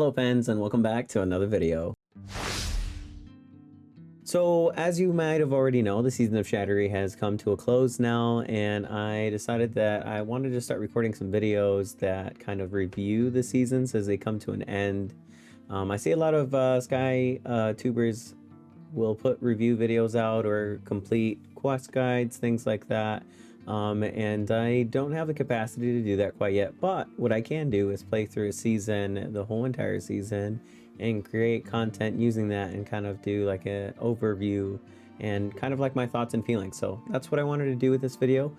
Hello Pens, and welcome back to another video. So as you might have already know, the season of Shattering has come to a close now, and I decided that I wanted to start recording some videos that kind of review the seasons as they come to an end. I see a lot of Sky tubers will put review videos out or complete quest guides, things like that. And I don't have the capacity to do that quite yet, but what I can do is play through a season, the whole entire season, and create content using that and kind of do like an overview and kind of like my thoughts and feelings. So that's what I wanted to do with this video.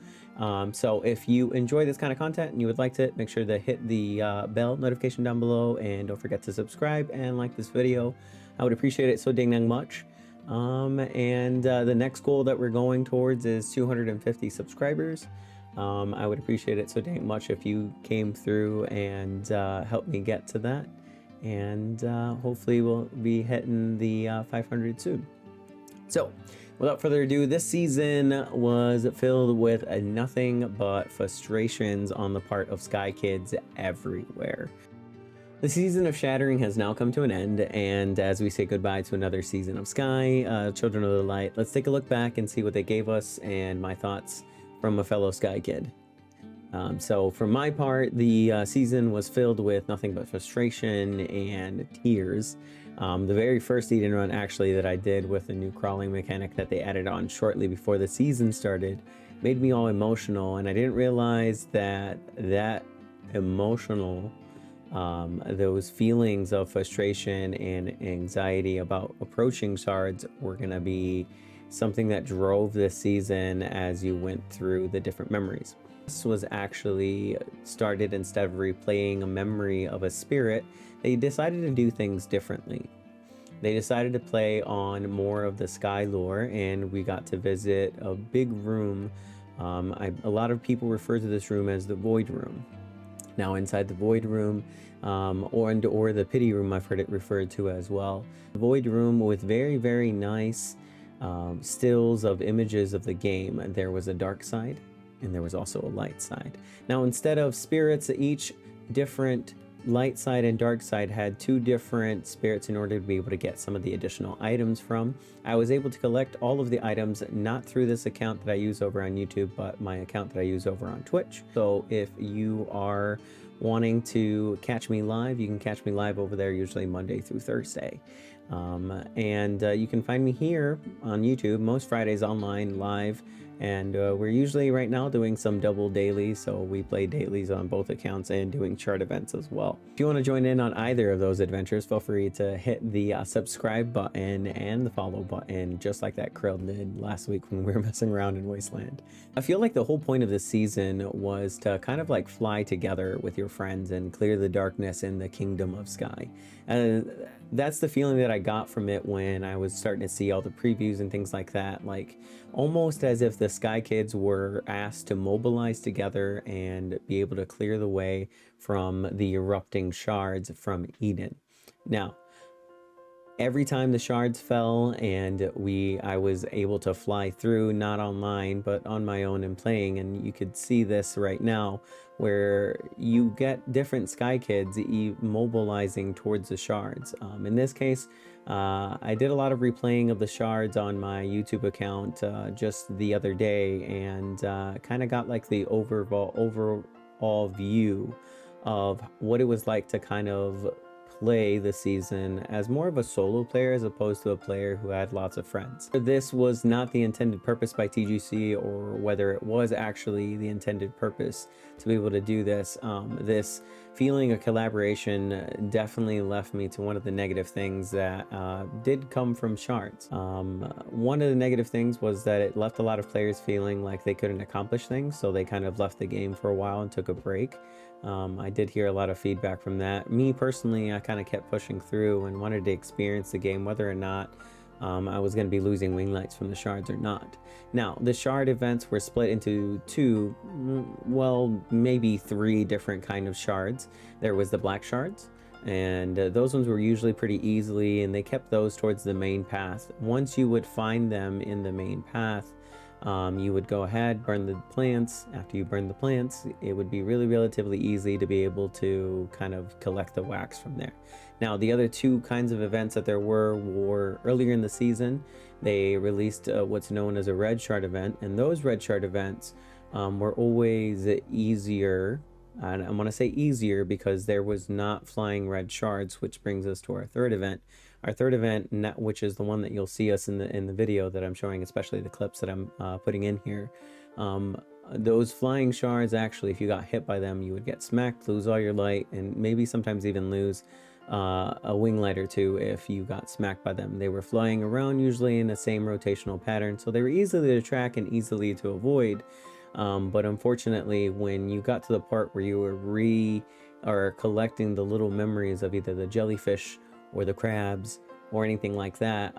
So if you enjoy this kind of content and you would like to, make sure to hit the bell notification down below, and don't forget to subscribe and like this video. I would appreciate it so dang much. The next goal that we're going towards is 250 subscribers. I would appreciate it so dang much if you came through and helped me get to that, and hopefully we'll be hitting the 500 soon. So without further ado, this season was filled with nothing but frustrations on the part of Sky kids everywhere. The season of Shattering has now come to an end, and as we say goodbye to another season of Sky, Children of the Light, let's take a look back and see what they gave us and my thoughts from a fellow Sky kid. So for my part, the season was filled with nothing but frustration and tears. The very first Eden run actually that I did with the new crawling mechanic that they added on shortly before the season started made me all emotional, and I didn't realize that emotional those feelings of frustration and anxiety about approaching shards were going to be something that drove this season as you went through the different memories. This was actually started instead of replaying a memory of a spirit. They decided to do things differently. They decided to play on more of the Sky lore, and we got to visit a big room. A lot of people refer to this room as the Void Room. Now inside the Void Room, or the Pity Room, I've heard it referred to as well. The Void Room with very nice stills of images of the game. There was a dark side and there was also a light side. Now instead of spirits, each different light side and dark side had two different spirits in order to be able to get some of the additional items from. I was able to collect all of the items, not through this account that I use over on YouTube, but my account that I use over on Twitch. So if you are wanting to catch me live, you can catch me live over there, usually Monday through Thursday. You can find me here on YouTube most Fridays online live, and we're usually right now doing some double dailies, so we play dailies on both accounts and doing chart events as well. If you want to join in on either of those adventures, feel free to hit the subscribe button and the follow button, just like that Krill did last week when we were messing around in Wasteland. I feel like the whole point of this season was to kind of like fly together with your friends and clear the darkness in the kingdom of Sky. That's the feeling that I got from it when I was starting to see all the previews and things like that, like almost as if the Sky kids were asked to mobilize together and be able to clear the way from the erupting shards from Eden. Now, every time the shards fell and I was able to fly through, not online, but on my own and playing, and you could see this right now, where you get different Sky kids mobilizing towards the shards. In this case, I did a lot of replaying of the shards on my YouTube account just the other day, and kind of got like the overall view of what it was like to kind of play the season as more of a solo player as opposed to a player who had lots of friends. This was not the intended purpose by TGC, or whether it was actually the intended purpose to be able to do this. This feeling of collaboration definitely left me to one of the negative things that did come from shards. One of the negative things was that it left a lot of players feeling like they couldn't accomplish things, so they kind of left the game for a while and took a break. I did hear a lot of feedback from that. Me personally, I kind of kept pushing through and wanted to experience the game, whether or not I was going to be losing wing lights from the shards or not. Now, the shard events were split into two, well, maybe three different kind of shards. There was the black shards, and those ones were usually pretty easily, and they kept those towards the main path. Once you would find them in the main path, You would go ahead, burn the plants. After you burn the plants, it would be relatively easy to be able to kind of collect the wax from there. Now, the other two kinds of events that there were earlier in the season. They released what's known as a red shard event, and those red shard events were always easier. And I want to say easier because there was not flying red shards, which brings us to our third event. Our third event, which is the one that you'll see us in the video that I'm showing, especially the clips that I'm putting in here. Those flying shards, actually, if you got hit by them, you would get smacked, lose all your light, and maybe sometimes even lose a wing light or two if you got smacked by them. They were flying around usually in the same rotational pattern, so they were easily to track and easily to avoid. But unfortunately, when you got to the part where you were collecting the little memories of either the jellyfish or the crabs or anything like that,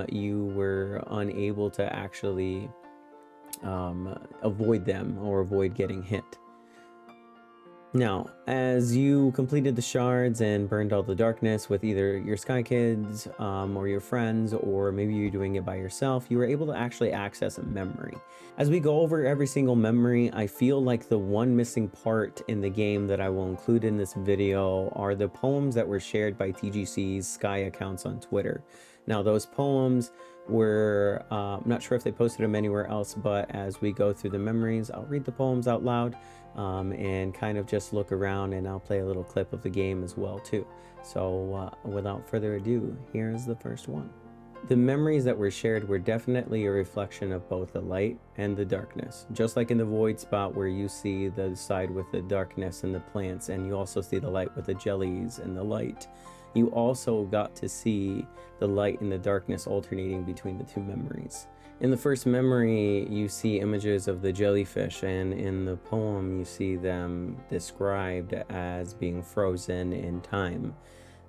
you were unable to actually avoid them or avoid getting hit. Now, as you completed the shards and burned all the darkness with either your Sky Kids or your friends, or maybe you're doing it by yourself, you were able to actually access a memory. As we go over every single memory, I feel like the one missing part in the game that I will include in this video are the poems that were shared by TGC's Sky accounts on Twitter. Now, those poems were, I'm not sure if they posted them anywhere else, but as we go through the memories, I'll read the poems out loud and kind of just look around, and I'll play a little clip of the game as well too. So without further ado, here's the first one. The memories that were shared were definitely a reflection of both the light and the darkness. Just like in the void spot where you see the side with the darkness and the plants, and you also see the light with the jellies and the light, you also got to see the light and the darkness alternating between the two memories. In the first memory, you see images of the jellyfish, and in the poem, you see them described as being frozen in time.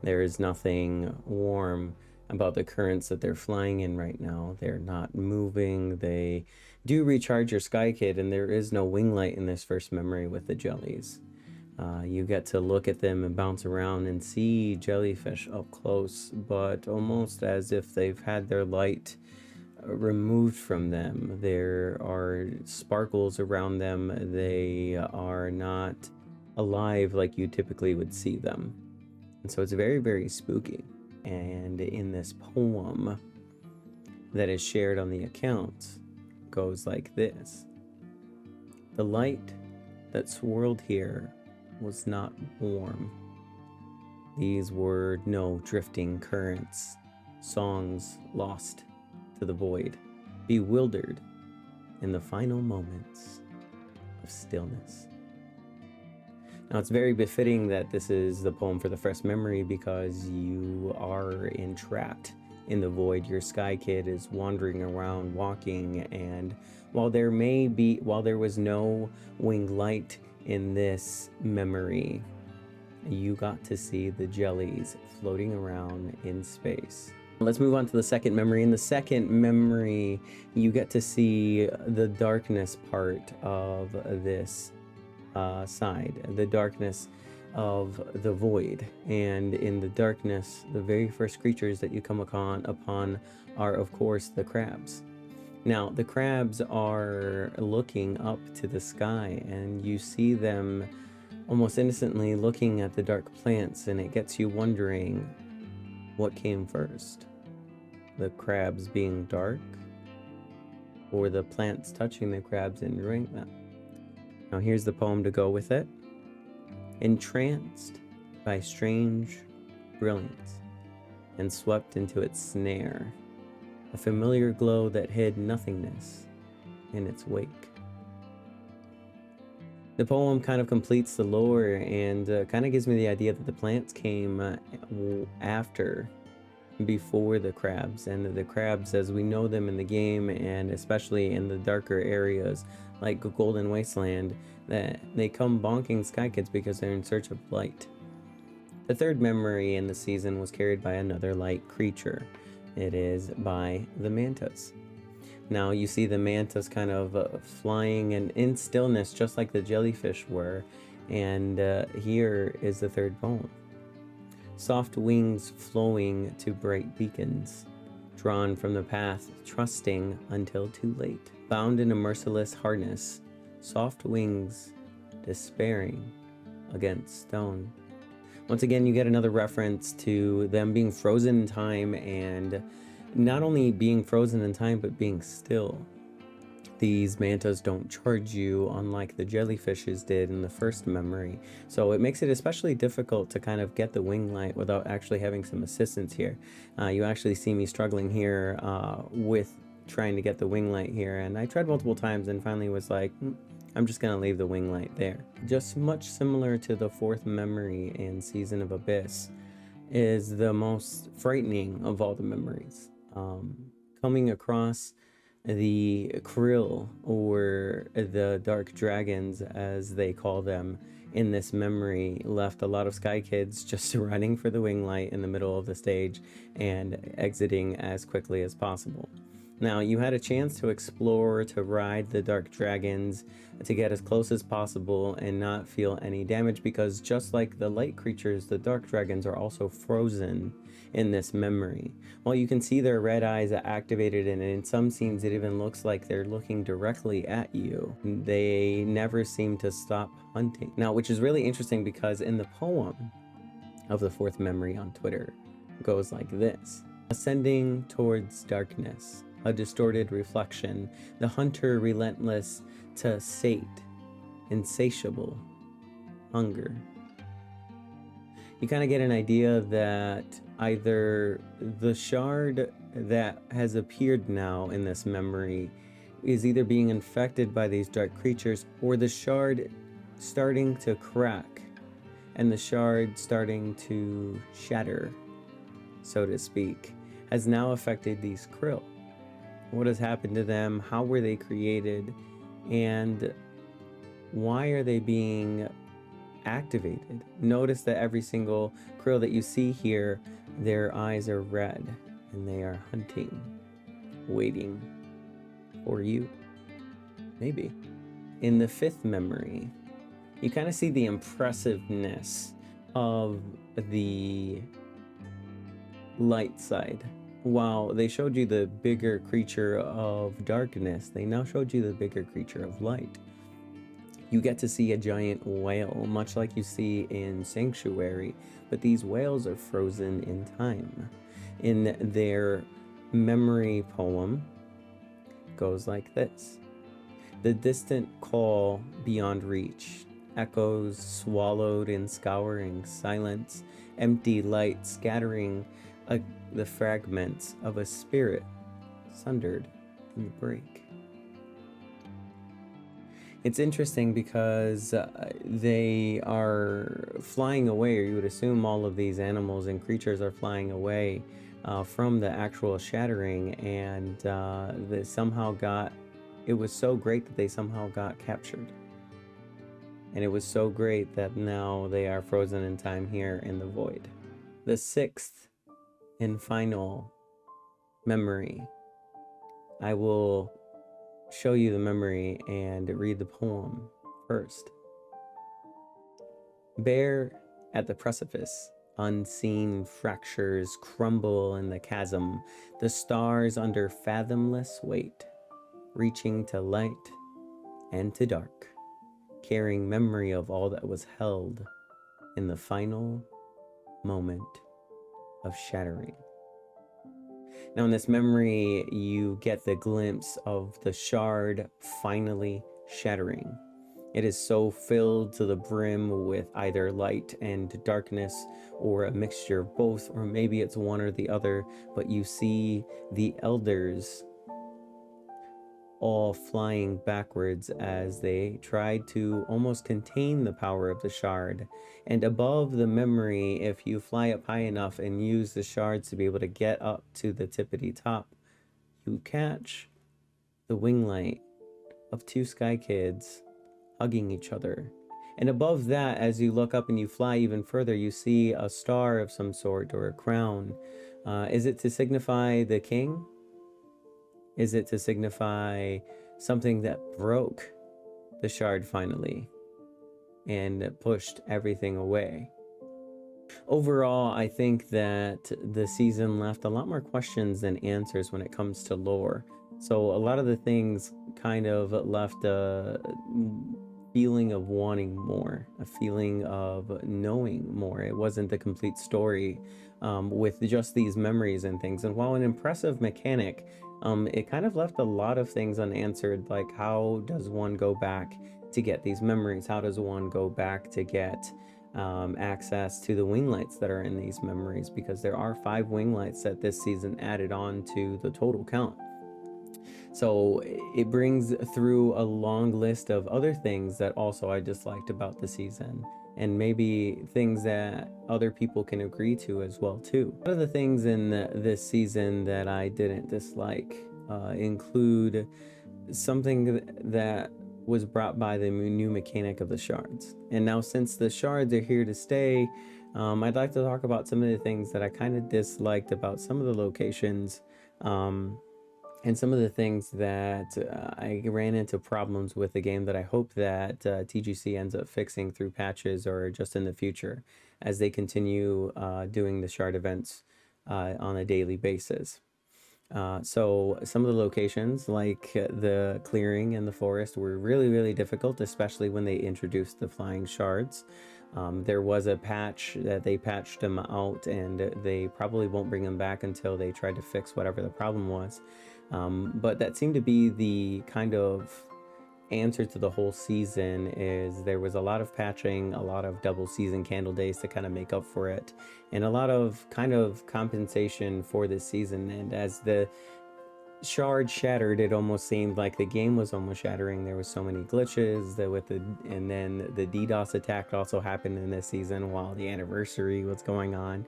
There is nothing warm about the currents that they're flying in right now. They're not moving. They do recharge your Sky Kid, and there is no wing light in this first memory with the jellies. You get to look at them and bounce around and see jellyfish up close, but almost as if they've had their light removed from them. There are sparkles around them. They are not alive like you typically would see them. And so it's very, very spooky. And in this poem that is shared on the account goes like this. The light that swirled here was not warm. These were no drifting currents, songs lost to the void, bewildered in the final moments of stillness. Now, it's very befitting that this is the poem for the first memory because you are entrapped in the void. Your Sky Kid is wandering around, walking, and while there was no wing light in this memory, you got to see the jellies floating around in space. Let's move on to the second memory. In the second memory, you get to see the darkness part of this side, the darkness of the void. And in the darkness, the very first creatures that you come upon are, of course, the crabs. Now, the crabs are looking up to the sky, and you see them almost innocently looking at the dark plants, and it gets you wondering what came first. The crabs being dark, or the plants touching the crabs and drawing them. Now here's the poem to go with it. Entranced by strange brilliance and swept into its snare, a familiar glow that hid nothingness in its wake. The poem kind of completes the lore and kind of gives me the idea that the plants came before the crabs, and the crabs as we know them in the game, and especially in the darker areas like Golden Wasteland, that they come bonking Sky Kids because they're in search of light. The third memory in the season was carried by another light creature. It is by the mantas. Now you see the mantas kind of flying and in stillness just like the jellyfish were, and here is the third poem. Soft wings flowing to bright beacons, drawn from the path, trusting until too late. bound in a merciless harness, soft wings despairing against stone. Once again, you get another reference to them being frozen in time, and not only being frozen in time, but being still. These mantas don't charge you, unlike the jellyfishes did in the first memory, so it makes it especially difficult to kind of get the wing light without actually having some assistance here. You actually see me struggling here with trying to get the wing light here, and I tried multiple times and finally was like, I'm just gonna leave the wing light there. Just much similar to the fourth memory in Season of Abyss, is the most frightening of all the memories. Coming across the krill, or the dark dragons as they call them in this memory, left a lot of Sky Kids just running for the wing light in the middle of the stage and exiting as quickly as possible. Now, you had a chance to explore, to ride the dark dragons, to get as close as possible and not feel any damage, because just like the light creatures, the dark dragons are also frozen in this memory. While you can see their red eyes activated, and in some scenes it even looks like they're looking directly at you, they never seem to stop hunting. Now, which is really interesting, because in the poem of the fourth memory on Twitter, it goes like this: ascending towards darkness, a distorted reflection, the hunter relentless to sate insatiable hunger. You kind of get an idea that either the shard that has appeared now in this memory is either being infected by these dark creatures, or the shard starting to crack and the shard starting to shatter, so to speak, has now affected these krill. What has happened to them? How were they created? And why are they being activated? Notice that every single krill that you see here, their eyes are red, and they are hunting, waiting for you. Maybe. In the fifth memory, you kind of see the impressiveness of the light side. While they showed you the bigger creature of darkness, they now showed you the bigger creature of light. You get to see a giant whale, much like you see in Sanctuary, but these whales are frozen in time. In their memory poem, it goes like this: the distant call beyond reach, echoes swallowed in scouring silence, empty light scattering the fragments of a spirit sundered in the break. It's interesting because they are flying away, or you would assume all of these animals and creatures are flying away from the actual shattering, and they somehow got, it was so great that they somehow got captured. And it was so great that now they are frozen in time here in the void. The sixth and final memory. I will show you the memory and read the poem first. Bare at the precipice, unseen fractures crumble in the chasm, the stars under fathomless weight, reaching to light and to dark, carrying memory of all that was held in the final moment of shattering. Now in this memory, you get the glimpse of the shard finally shattering. It is so filled to the brim with either light and darkness, or a mixture of both, or maybe it's one or the other, but you see the elders all flying backwards as they tried to almost contain the power of the shard. And above the memory, if you fly up high enough and use the shards to be able to get up to the tippity top, you catch the wing light of two Sky Kids hugging each other. And above that, as you look up and you fly even further, you see a star of some sort, or a crown. Is it to signify the king? Is it to signify something that broke the shard finally and pushed everything away? Overall, I think that the season left a lot more questions than answers when it comes to lore. So a lot of the things kind of left a feeling of wanting more, a feeling of knowing more. It wasn't the complete story with just these memories and things. And while an impressive mechanic, it kind of left a lot of things unanswered, like how does one go back to get these memories? How does one go back to get access to the wing lights that are in these memories? Because there are 5 wing lights that this season added on to the total count. So it brings through a long list of other things that also I disliked about the season, and maybe things that other people can agree to as well too. One of the things in this season that I didn't dislike include something that was brought by the new mechanic of the shards. And now, since the shards are here to stay, I'd like to talk about some of the things that I kind of disliked about some of the locations. And some of the things that I ran into problems with the game that I hope that TGC ends up fixing through patches or just in the future as they continue doing the shard events on a daily basis. So some of the locations, like the clearing and the forest, were really, really difficult, especially when they introduced the flying shards. There was a patch that they patched them out, and they probably won't bring them back until they try to fix whatever the problem was. But that seemed to be the kind of answer to the whole season. Is there was a lot of patching, a lot of double season candle days to kind of make up for it, and a lot of kind of compensation for this season. And as the shard shattered, it almost seemed like the game was almost shattering. There was so many glitches that and then the DDoS attack also happened in this season while the anniversary was going on.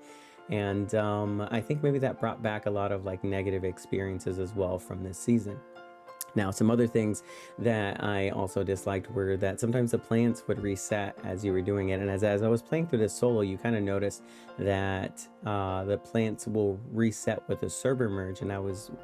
And I think maybe that brought back a lot of like negative experiences as well from this season. Now, some other things that I also disliked were that sometimes the plants would reset as you were doing it. And as I was playing through this solo, you kind of noticed that the plants will reset with a server merge. And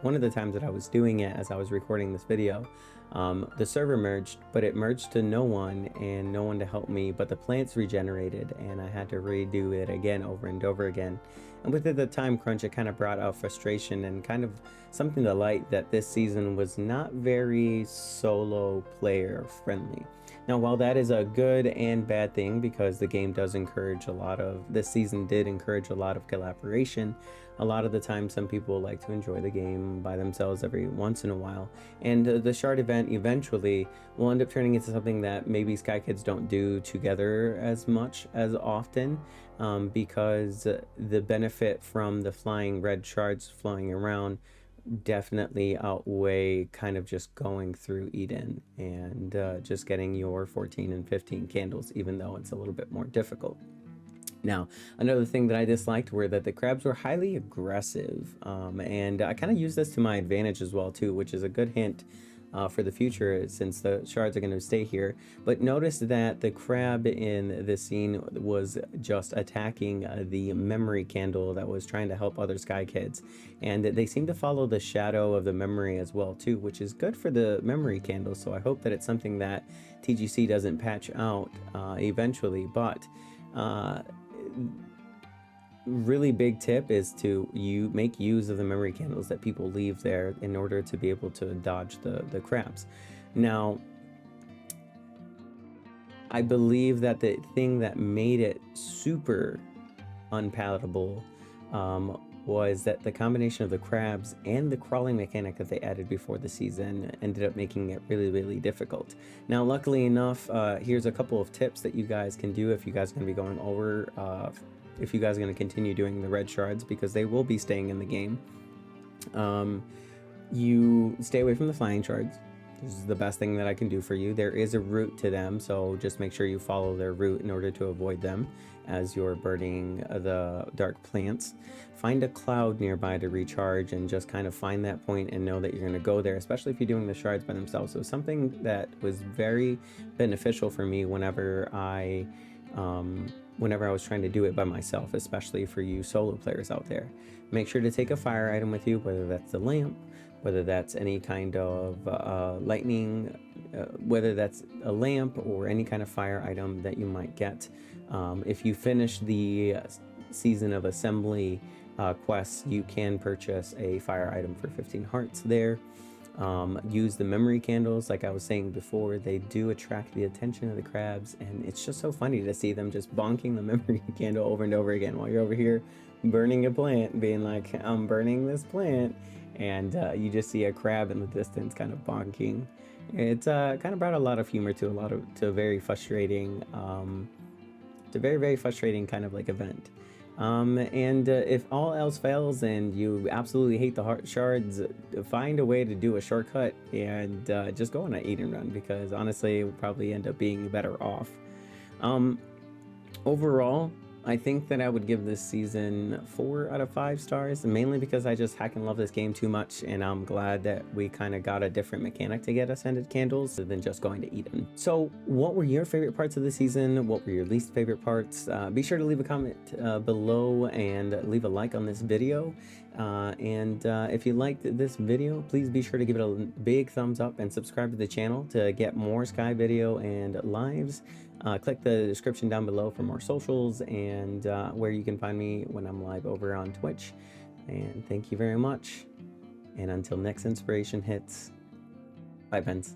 one of the times that I was doing it as I was recording this video, the server merged, but it merged to no one and no one to help me, but the plants regenerated and I had to redo it again over and over again. And with the time crunch, it kind of brought out frustration and kind of something to light that this season was not very solo player friendly. Now, while that is a good and bad thing, because the game does encourage this season did encourage a lot of collaboration, a lot of the time some people like to enjoy the game by themselves every once in a while. And the shard event eventually will end up turning into something that maybe Sky Kids don't do together as much as often, because the benefit from the flying red shards flying around definitely outweigh kind of just going through Eden and just getting your 14 and 15 candles, even though it's a little bit more difficult. Now, another thing that I disliked were that the crabs were highly aggressive, and I kind of use this to my advantage as well too, which is a good hint for the future since the shards are going to stay here. But notice that the crab in this scene was just attacking the memory candle that was trying to help other Sky Kids, and they seem to follow the shadow of the memory as well too, which is good for the memory candle. So I hope that it's something that TGC doesn't patch out eventually. But really big tip is to make use of the memory candles that people leave there in order to be able to dodge the crabs. Now, I believe that the thing that made it super unpalatable was that the combination of the crabs and the crawling mechanic that they added before the season ended up making it really, really difficult. Now, luckily enough, here's a couple of tips that you guys can do if you guys are going to be going over, if you guys are going to continue doing the red shards, because they will be staying in the game. You stay away from the flying shards. This is the best thing that I can do for you. There is a route to them, so just make sure you follow their route in order to avoid them as you're burning the dark plants. Find a cloud nearby to recharge and just kind of find that point and know that you're going to go there, especially if you're doing the shards by themselves. So something that was very beneficial for me whenever I was trying to do it by myself, especially for you solo players out there. Make sure to take a fire item with you, whether that's the lamp, whether that's any kind of lightning, whether that's a lamp or any kind of fire item that you might get. If you finish the Season of Assembly quests, you can purchase a fire item for 15 hearts there. Use the memory candles. Like I was saying before, they do attract the attention of the crabs, and it's just so funny to see them just bonking the memory candle over and over again while you're over here burning a plant, being like, I'm burning this plant, and you just see a crab in the distance kind of bonking. It's kind of brought a lot of humor to a very frustrating very frustrating kind of like event. And if all else fails and you absolutely hate the heart shards, find a way to do a shortcut and just go on an eat and run, because honestly, it would probably end up being better off. Overall, I think that I would give this season 4 out of 5 stars, mainly because I just heckin' love this game too much, and I'm glad that we kind of got a different mechanic to get ascended candles than just going to Eden. So what were your favorite parts of the season? What were your least favorite parts? Be sure to leave a comment below and leave a like on this video. If you liked this video, please be sure to give it a big thumbs up and subscribe to the channel to get more Sky video and lives. Click the description down below for more socials and where you can find me when I'm live over on Twitch. And thank you very much. And until next inspiration hits, bye, pens.